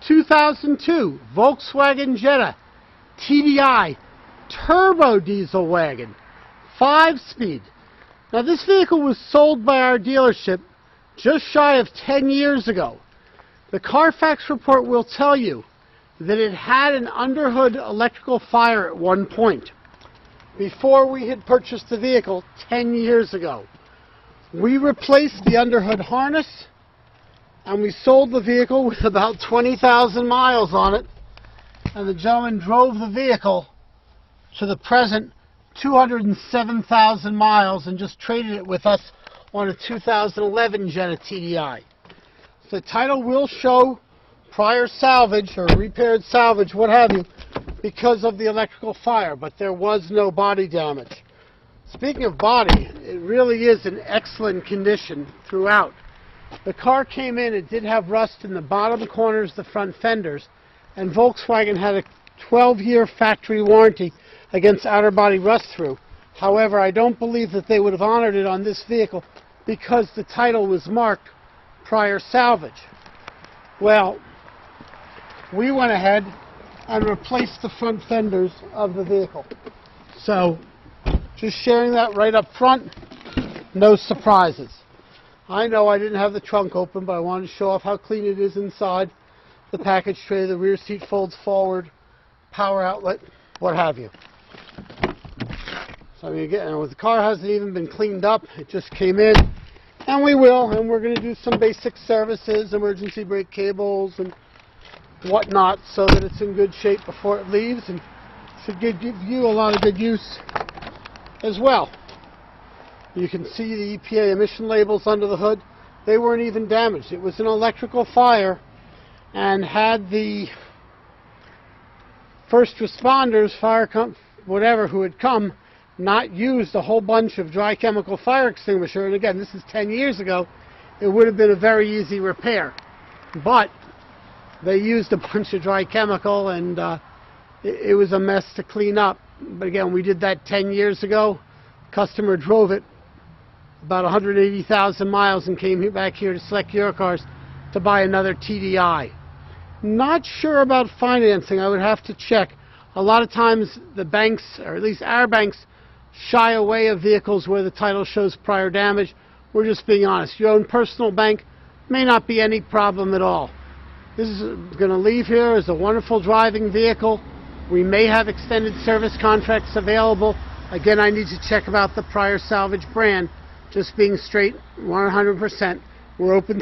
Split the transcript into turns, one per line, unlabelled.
2002 Volkswagen Jetta TDI turbo diesel wagon, 5-speed. Now this vehicle was sold by our dealership just shy of 10 years ago. The Carfax report will tell you that it had an underhood electrical fire at one point before we had purchased the vehicle 10 years ago. We replaced the underhood harness and we sold the vehicle with about 20,000 miles on it, and the gentleman drove the vehicle to the present 207,000 miles and just traded it with us on a 2011 Jetta TDI. The title will show prior salvage or repaired salvage, what have you, because of the electrical fire, but there was no body damage. Speaking of body, it really is in excellent condition throughout. The car came in, it did have rust in the bottom corners, the front fenders, and Volkswagen had a 12-year factory warranty against outer body rust through. However, I don't believe that they would have honored it on this vehicle because the title was marked prior salvage. Well, we went ahead and replaced the front fenders of the vehicle. So, just sharing that right up front, no surprises. I know I didn't have the trunk open, but I wanted to show off how clean it is inside. The package tray, the rear seat folds forward, power outlet, what have you. So again, the car hasn't even been cleaned up. It just came in, and we will, and we're going to do some basic services, emergency brake cables and whatnot, so that it's in good shape before it leaves, and should give you a lot of good use as well. You can see the EPA emission labels under the hood. They weren't even damaged. It was an electrical fire, and had the first responders, whatever, who had come, not used a whole bunch of dry chemical fire extinguisher, and again, this is 10 years ago, it would have been a very easy repair. But they used a bunch of dry chemical, and it was a mess to clean up. But again, we did that 10 years ago. Customer drove it about 180,000 miles and came back here to Select Eurocars to buy another TDI. Not sure about financing. I would have to check. A lot of times the banks, or at least our banks, shy away of vehicles where the title shows prior damage. We're just being honest. Your own personal bank may not be any problem at all. This is going to leave here as a wonderful driving vehicle. We may have extended service contracts available. Again, I need to check about the prior salvage brand. Just being straight, 100%. We're open